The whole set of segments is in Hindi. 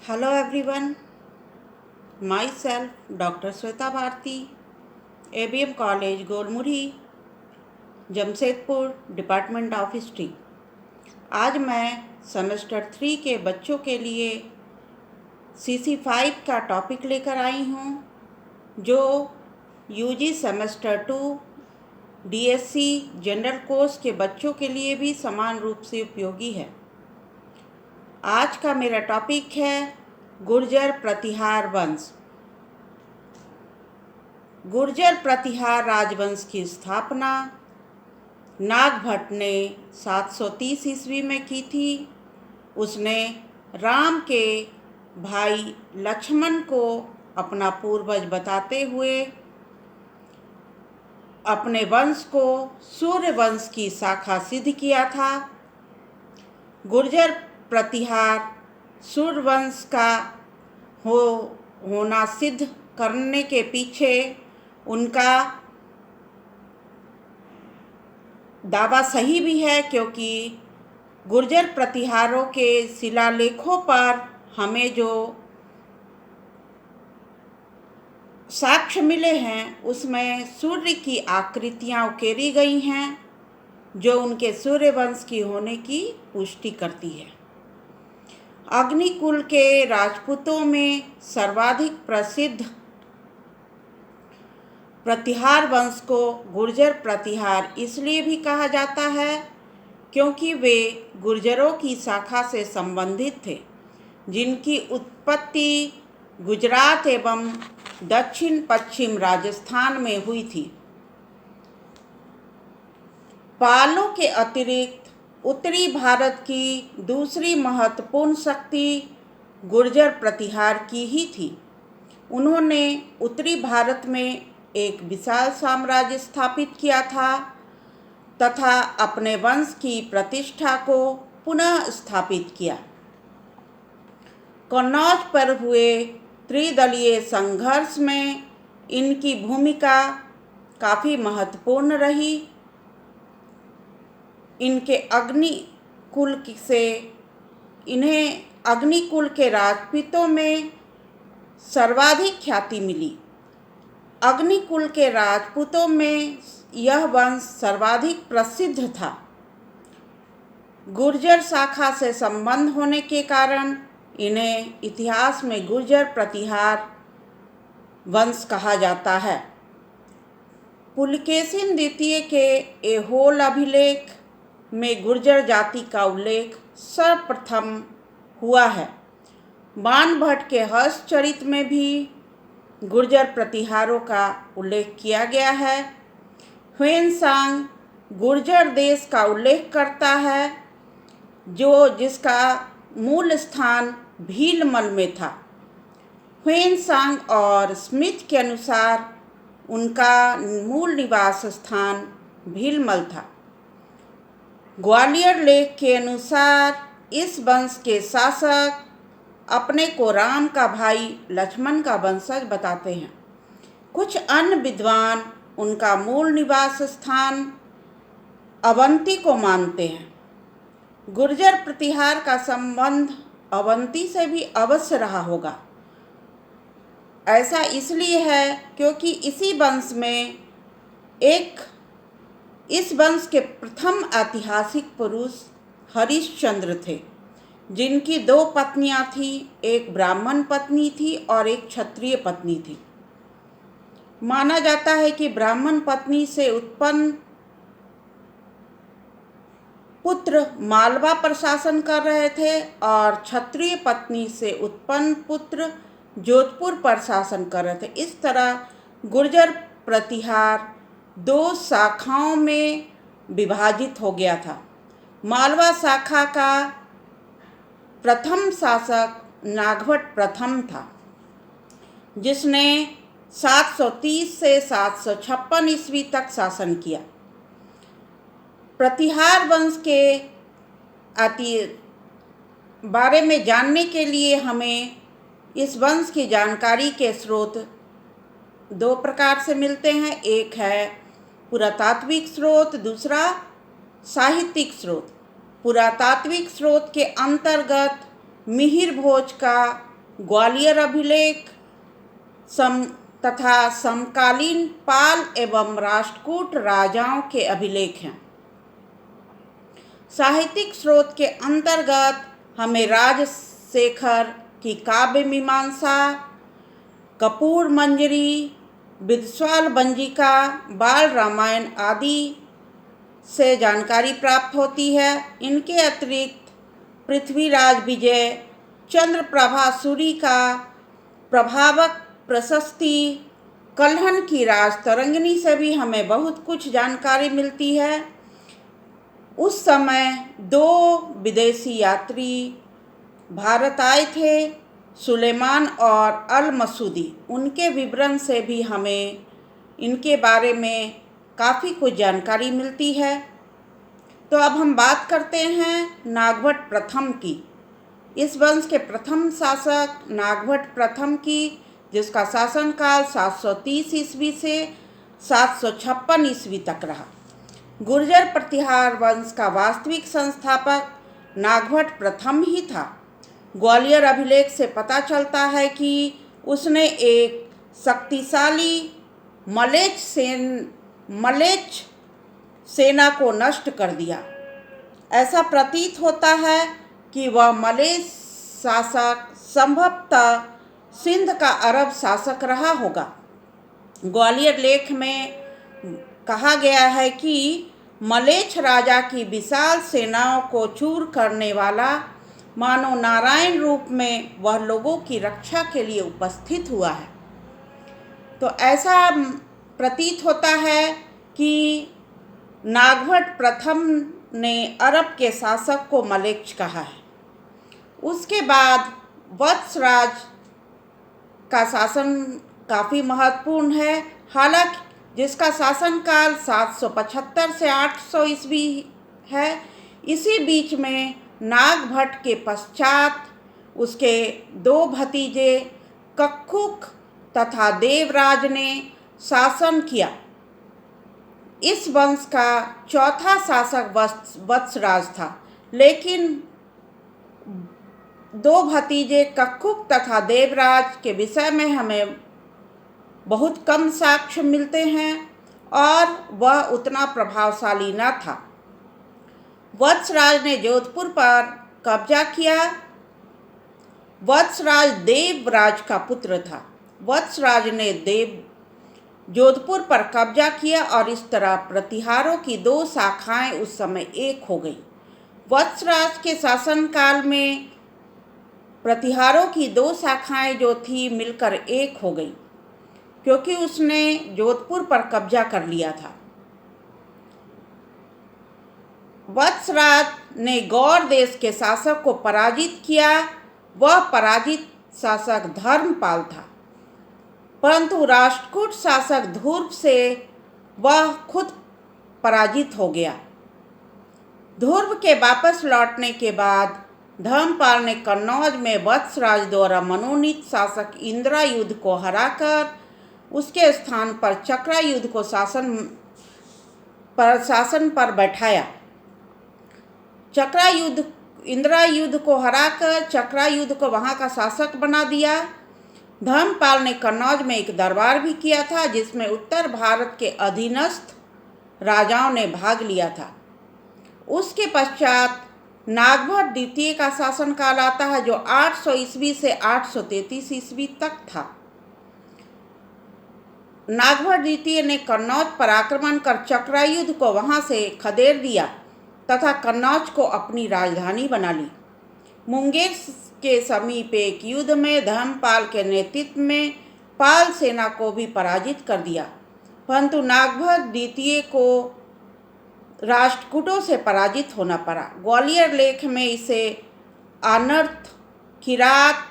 Hello everyone, myself Dr. Sweta Bharti, ABM College Golmuri, Jamshedpur, department of history. आज मैं सेमेस्टर 3 के बच्चों के लिए CC5 का टॉपिक लेकर आई हूँ, जो UG semester 2 DSC general course के बच्चों के लिए भी समान रूप से उपयोगी है। आज का मेरा टॉपिक है गुर्जर प्रतिहार वंश। गुर्जर प्रतिहार राजवंश की स्थापना नागभट्ट ने 730 ईस्वी में की थी। उसने राम के भाई लक्ष्मण को अपना पूर्वज बताते हुए अपने वंश को सूर्य वंश की शाखा सिद्ध किया था। गुर्जर प्रतिहार सूर्य वंश का होना सिद्ध करने के पीछे उनका दावा सही भी है, क्योंकि गुर्जर प्रतिहारों के शिलालेखों पर हमें जो साक्ष्य मिले हैं उसमें सूर्य की आकृतियां उकेरी गई हैं, जो उनके सूर्य वंश की होने की पुष्टि करती है। अग्निकुल के राजपूतों में सर्वाधिक प्रसिद्ध प्रतिहार वंश को गुर्जर प्रतिहार इसलिए भी कहा जाता है क्योंकि वे गुर्जरों की शाखा से संबंधित थे, जिनकी उत्पत्ति गुजरात एवं दक्षिण पश्चिम राजस्थान में हुई थी। पालों के अतिरिक्त उत्तरी भारत की दूसरी महत्वपूर्ण शक्ति गुर्जर प्रतिहार की ही थी। उन्होंने उत्तरी भारत में एक विशाल साम्राज्य स्थापित किया था तथा अपने वंश की प्रतिष्ठा को पुनः स्थापित किया। कन्नौज पर हुए त्रिदलीय संघर्ष में इनकी भूमिका काफ़ी महत्वपूर्ण रही। इन्हें अग्निकुल के राजपूतों में सर्वाधिक ख्याति मिली। अग्निकुल के राजपूतों में यह वंश सर्वाधिक प्रसिद्ध था। गुर्जर शाखा से संबंध होने के कारण इन्हें इतिहास में गुर्जर प्रतिहार वंश कहा जाता है। पुलकेशिन द्वितीय के ऐहोल अभिलेख में गुर्जर जाति का उल्लेख सर्वप्रथम हुआ है। बाणभट्ट के हर्षचरित में भी गुर्जर प्रतिहारों का उल्लेख किया गया है। ह्वेनसांग गुर्जर देश का उल्लेख करता है, जिसका मूल स्थान भीलमल में था। ह्वेनसांग और स्मिथ के अनुसार उनका मूल निवास स्थान भीलमल था। ग्वालियर लेख के अनुसार इस वंश के शासक अपने को राम का भाई लक्ष्मण का वंशज बताते हैं। कुछ अन्य विद्वान उनका मूल निवास स्थान अवंती को मानते हैं। गुर्जर प्रतिहार का संबंध अवंती से भी अवश्य रहा होगा। ऐसा इसलिए है क्योंकि इस वंश के प्रथम ऐतिहासिक पुरुष हरिश्चंद्र थे, जिनकी 2 पत्नियां थीं। एक ब्राह्मण पत्नी थी और एक क्षत्रिय पत्नी थी। माना जाता है कि ब्राह्मण पत्नी से उत्पन्न पुत्र मालवा पर शासन कर रहे थे और क्षत्रिय पत्नी से उत्पन्न पुत्र जोधपुर पर शासन कर रहे थे। इस तरह गुर्जर प्रतिहार 2 शाखाओं में विभाजित हो गया था। मालवा शाखा का प्रथम शासक नागभट्ट प्रथम था, जिसने 730 से 756 ईस्वी तक शासन किया। प्रतिहार वंश के बारे में जानने के लिए हमें इस वंश की जानकारी के स्रोत 2 प्रकार से मिलते हैं। एक है पुरातात्विक स्रोत, दूसरा साहित्यिक स्रोत। पुरातात्विक स्रोत के अंतर्गत मिहिर भोज का ग्वालियर अभिलेख तथा समकालीन पाल एवं राष्ट्रकूट राजाओं के अभिलेख हैं। साहित्यिक स्रोत के अंतर्गत हमें राजशेखर की काव्य मीमांसा, कपूर मंजरी, विद्वान बंजिका, बाल रामायण आदि से जानकारी प्राप्त होती है। इनके अतिरिक्त पृथ्वीराज विजय, चंद्रप्रभा सूरी का प्रभावक प्रशस्ति, कल्हण की राजतरंगिणी से भी हमें बहुत कुछ जानकारी मिलती है। उस समय 2 विदेशी यात्री भारत आए थे, सुलेमान और अल मसूदी। उनके विवरण से भी हमें इनके बारे में काफ़ी कुछ जानकारी मिलती है। तो अब हम बात करते हैं नागभट्ट प्रथम की। इस वंश के प्रथम शासक नागभट्ट प्रथम की, जिसका शासनकाल 730 ईस्वी से 756 ईस्वी तक रहा। गुर्जर प्रतिहार वंश का वास्तविक संस्थापक नागभट्ट प्रथम ही था। ग्वालियर अभिलेख से पता चलता है कि उसने एक शक्तिशाली मलेच्छ सेना को नष्ट कर दिया। ऐसा प्रतीत होता है कि वह मलेच्छ शासक संभवतः सिंध का अरब शासक रहा होगा। ग्वालियर लेख में कहा गया है कि मलेच्छ राजा की विशाल सेनाओं को चूर करने वाला मानो नारायण रूप में वह लोगों की रक्षा के लिए उपस्थित हुआ है। तो ऐसा प्रतीत होता है कि नागभट्ट प्रथम ने अरब के शासक को मलेच्छ कहा है। उसके बाद वत्सराज का शासन काफ़ी महत्वपूर्ण है। हालांकि जिसका शासनकाल 775 से 800 ईस्वी है। इसी बीच में नागभट्ट के पश्चात उसके 2 भतीजे कक्कुक तथा देवराज ने शासन किया। इस वंश का चौथा शासक वत्सराज था, लेकिन 2 भतीजे कक्कुक तथा देवराज के विषय में हमें बहुत कम साक्ष्य मिलते हैं और वह उतना प्रभावशाली न था। वत्सराज ने जोधपुर पर कब्जा किया। वत्सराज देवराज का पुत्र था। वत्सराज ने जोधपुर पर कब्जा किया और इस तरह प्रतिहारों की 2 शाखाएं उस समय एक हो गई। वत्सराज के शासनकाल में प्रतिहारों की 2 शाखाएं जो थी मिलकर एक हो गई, क्योंकि उसने जोधपुर पर कब्जा कर लिया था। वत्सराज ने गौड़ देश के शासक को पराजित किया। वह पराजित शासक धर्मपाल था, परंतु राष्ट्रकूट शासक ध्रुव से वह खुद पराजित हो गया। ध्रुव के वापस लौटने के बाद धर्मपाल ने कन्नौज में वत्सराज द्वारा मनोनीत शासक इंद्रायुध को हराकर उसके स्थान पर चक्रायुध को शासन पर बैठाया। इंद्रायुध को हराकर चक्रायुध को वहाँ का शासक बना दिया। धर्मपाल ने कन्नौज में एक दरबार भी किया था, जिसमें उत्तर भारत के अधीनस्थ राजाओं ने भाग लिया था। उसके पश्चात नागभट्ट द्वितीय का शासनकाल आता है, जो 800 ईस्वी से 833 ईस्वी तक था। नागभट्ट द्वितीय ने कन्नौज पर आक्रमण कर चक्रायुध को वहां से खदेड़ दिया तथा कन्नौज को अपनी राजधानी बना ली। मुंगेर के समीप एक युद्ध में धर्मपाल के नेतृत्व में पाल सेना को भी पराजित कर दिया, परंतु नागभट्ट द्वितीय को राष्ट्रकूटों से पराजित होना पड़ा। ग्वालियर लेख में इसे अनर्थ, किरात,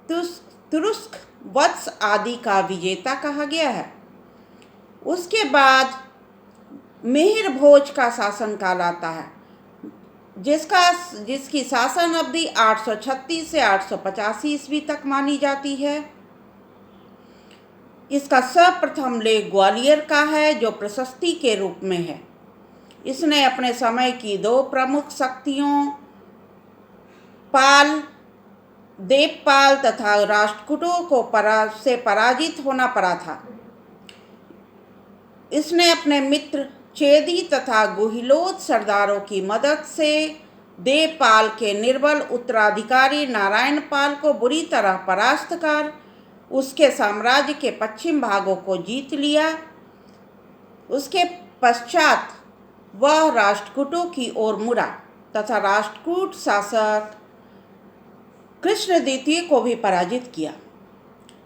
तुरुस्क, वत्स आदि का विजेता कहा गया है। उसके बाद मिहिर भोज का शासनकाल आता है, जिसकी शासन अवधि 836 से 885 ईस्वी तक मानी जाती है। इसका सर्वप्रथम लेख ग्वालियर का है, जो प्रशस्ति के रूप में है। इसने अपने समय की 2 प्रमुख शक्तियों पाल देवपाल तथा राष्ट्रकूटों को पराजित होना पड़ा था। इसने अपने मित्र चेदी तथा गुहिलोत सरदारों की मदद से देवपाल के निर्बल उत्तराधिकारी नारायणपाल को बुरी तरह परास्त कर उसके साम्राज्य के पश्चिम भागों को जीत लिया। उसके पश्चात वह राष्ट्रकूटों की ओर मुड़ा तथा राष्ट्रकूट शासक कृष्ण द्वितीय को भी पराजित किया।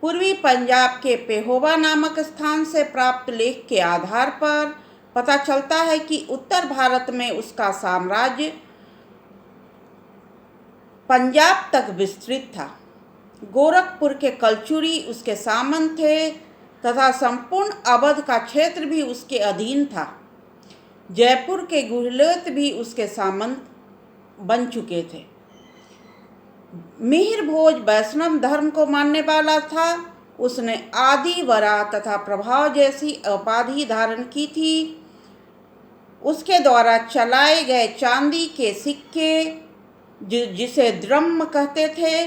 पूर्वी पंजाब के पेहोवा नामक स्थान से प्राप्त लेख के आधार पर पता चलता है कि उत्तर भारत में उसका साम्राज्य पंजाब तक विस्तृत था। गोरखपुर के कलचुरी उसके सामंत थे तथा संपूर्ण अवध का क्षेत्र भी उसके अधीन था। जयपुर के गुहिलोत भी उसके सामंत बन चुके थे। मिहिर भोज वैष्णव धर्म को मानने वाला था। उसने आदि वरा तथा प्रभाव जैसी उपाधि धारण की थी। उसके द्वारा चलाए गए चांदी के सिक्के जिसे द्रह्म कहते थे,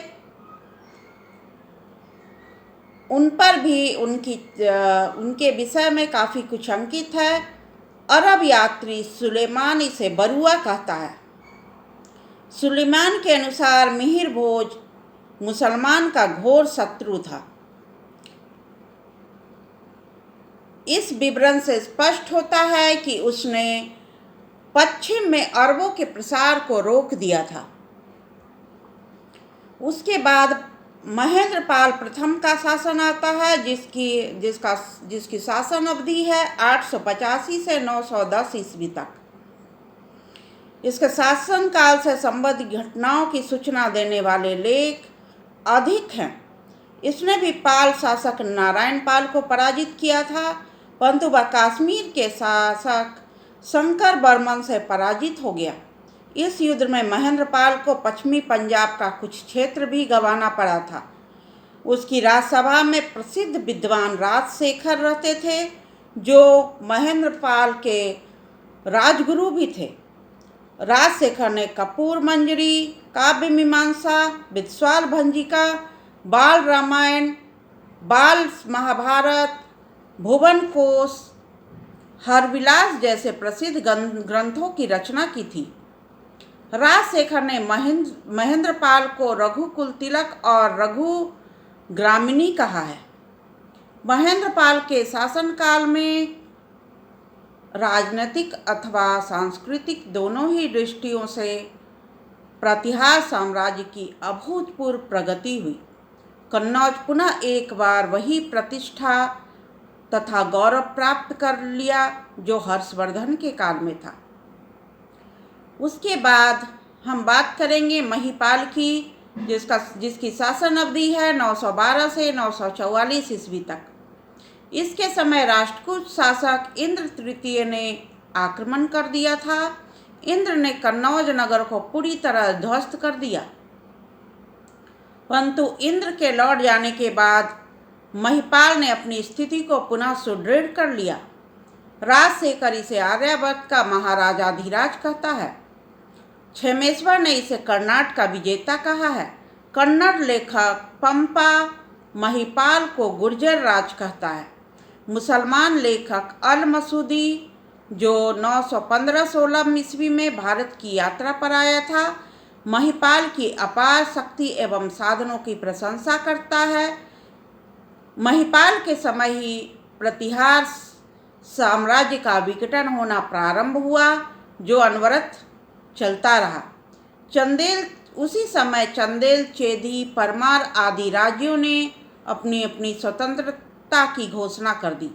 उन पर भी उनके विषय में काफ़ी कुछ अंकित है। अरब यात्री सुलेमान इसे बरुआ कहता है। सुलेमान के अनुसार मिहिर भोज मुसलमान का घोर शत्रु था। इस विवरण से स्पष्ट होता है कि उसने पश्चिम में अरबों के प्रसार को रोक दिया था। उसके बाद महेंद्रपाल प्रथम का शासन आता है, जिसकी शासन अवधि है 885 से 910 ईस्वी तक। इसके शासन काल से संबंधित घटनाओं की सूचना देने वाले लेख अधिक हैं। इसने भी पाल शासक नारायणपाल को पराजित किया था, परंतु वह कश्मीर के शासक शंकर बर्मन से पराजित हो गया। इस युद्ध में महेंद्रपाल को पश्चिमी पंजाब का कुछ क्षेत्र भी गंवाना पड़ा था। उसकी राजसभा में प्रसिद्ध विद्वान राजशेखर रहते थे, जो महेंद्रपाल के राजगुरु भी थे। राजशेखर ने कपूर मंजरी, काव्य मीमांसा, विद्वान भंजिका, बाल रामायण, बाल महाभारत, भुवन कोश, हरविलास जैसे प्रसिद्ध ग्रंथों की रचना की थी। राजशेखर ने महेंद्रपाल को रघुकुल तिलक और रघु ग्रामिणी कहा है। महेंद्रपाल के शासनकाल में राजनीतिक अथवा सांस्कृतिक दोनों ही दृष्टियों से प्रतिहार साम्राज्य की अभूतपूर्व प्रगति हुई। कन्नौज पुनः एक बार वही प्रतिष्ठा तथा गौरव प्राप्त कर लिया जो हर्षवर्धन के काल में था। उसके बाद हम बात करेंगे महिपाल की, जिसकी शासन अवधि है 912 से 944 ईस्वी तक। इसके समय राष्ट्रकूट शासक इंद्र तृतीय ने आक्रमण कर दिया था। इंद्र ने कन्नौज नगर को पूरी तरह ध्वस्त कर दिया, परंतु इंद्र के लौट जाने के बाद महिपाल ने अपनी स्थिति को पुनः सुदृढ़ कर लिया। राजशेखर इसे आर्यावर्त का महाराजाधिराज कहता है। क्षेमेश्वर ने इसे कर्नाटक का विजेता कहा है। कन्नड़ लेखक पंपा महिपाल को गुर्जर राज कहता है। मुसलमान लेखक अल मसूदी, जो 915-16 ईस्वी में भारत की यात्रा पर आया था, महिपाल की अपार शक्ति एवं साधनों की प्रशंसा करता है। महिपाल के समय ही प्रतिहार साम्राज्य का विघटन होना प्रारंभ हुआ, जो अनवरत चलता रहा। उसी समय चंदेल, चेदी, परमार आदि राज्यों ने अपनी अपनी स्वतंत्रता की घोषणा कर दी।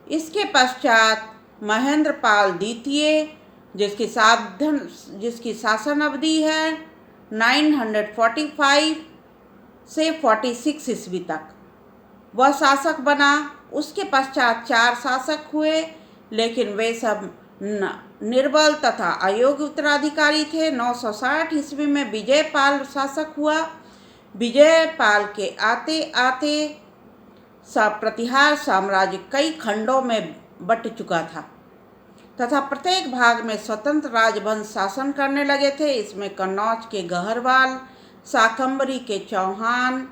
इसके पश्चात महेंद्रपाल द्वितीय, जिसकी शासन अवधि है 945 से 46 ईस्वी तक, वह शासक बना। उसके पश्चात 4 शासक हुए, लेकिन वे सब निर्बल तथा अयोग्य उत्तराधिकारी थे। 960 ईस्वी में विजयपाल शासक हुआ। विजयपाल के आते आते प्रतिहार साम्राज्य कई खंडों में बंट चुका था तथा प्रत्येक भाग में स्वतंत्र राजवंश शासन करने लगे थे। इसमें कन्नौज के गहरवाल, शाकंभरी के चौहान,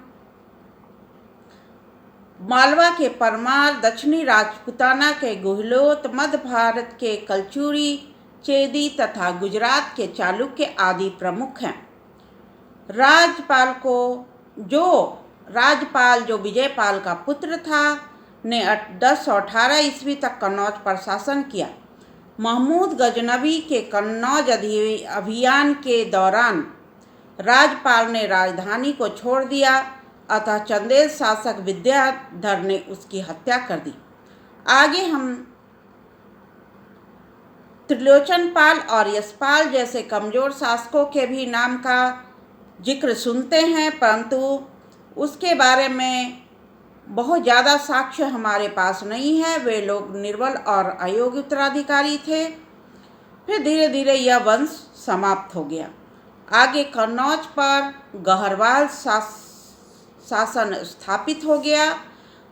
मालवा के परमार, दक्षिणी राजपूताना के गहलोत, मध्य भारत के कलचुरी, चेदी तथा गुजरात के चालुक्य आदि प्रमुख हैं। राजपाल जो विजयपाल का पुत्र था ने 1018 ईस्वी तक कन्नौज पर शासन किया। महमूद गजनवी के कन्नौज अभियान के दौरान राजपाल ने राजधानी को छोड़ दिया, अतः चंदेल शासक विद्याधर ने उसकी हत्या कर दी। आगे हम त्रिलोचन पाल और यशपाल जैसे कमजोर शासकों के भी नाम का जिक्र सुनते हैं, परंतु उसके बारे में बहुत ज़्यादा साक्ष्य हमारे पास नहीं है। वे लोग निर्बल और अयोग्य उत्तराधिकारी थे। फिर धीरे धीरे यह वंश समाप्त हो गया। आगे कन्नौज पर गहरवाल शासन स्थापित हो गया।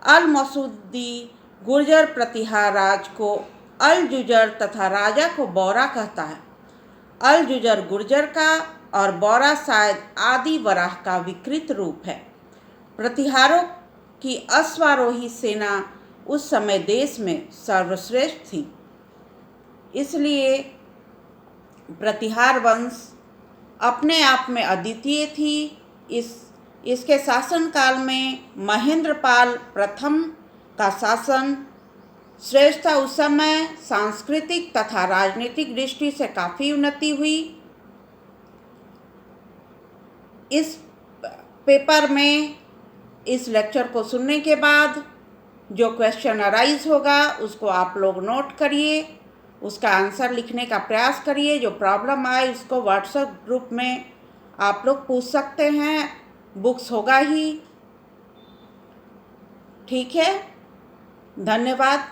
अल मसूदी गुर्जर प्रतिहार राज को अल जुजर तथा राजा को बौरा कहता है। अल जुजर गुर्जर का और बौरा शायद आदि वराह का विकृत रूप है। प्रतिहारों की अश्वारोही सेना उस समय देश में सर्वश्रेष्ठ थी, इसलिए प्रतिहार वंश अपने आप में अद्वितीय थी। इसके शासनकाल में महेंद्रपाल प्रथम का शासन श्रेष्ठ था। उस समय सांस्कृतिक तथा राजनीतिक दृष्टि से काफ़ी उन्नति हुई। इस पेपर में इस लेक्चर को सुनने के बाद जो क्वेश्चन अराइज होगा उसको आप लोग नोट करिए, उसका आंसर लिखने का प्रयास करिए। जो प्रॉब्लम आए उसको व्हाट्सएप ग्रुप में आप लोग पूछ सकते हैं, बुक्स होगा ही। ठीक है, धन्यवाद।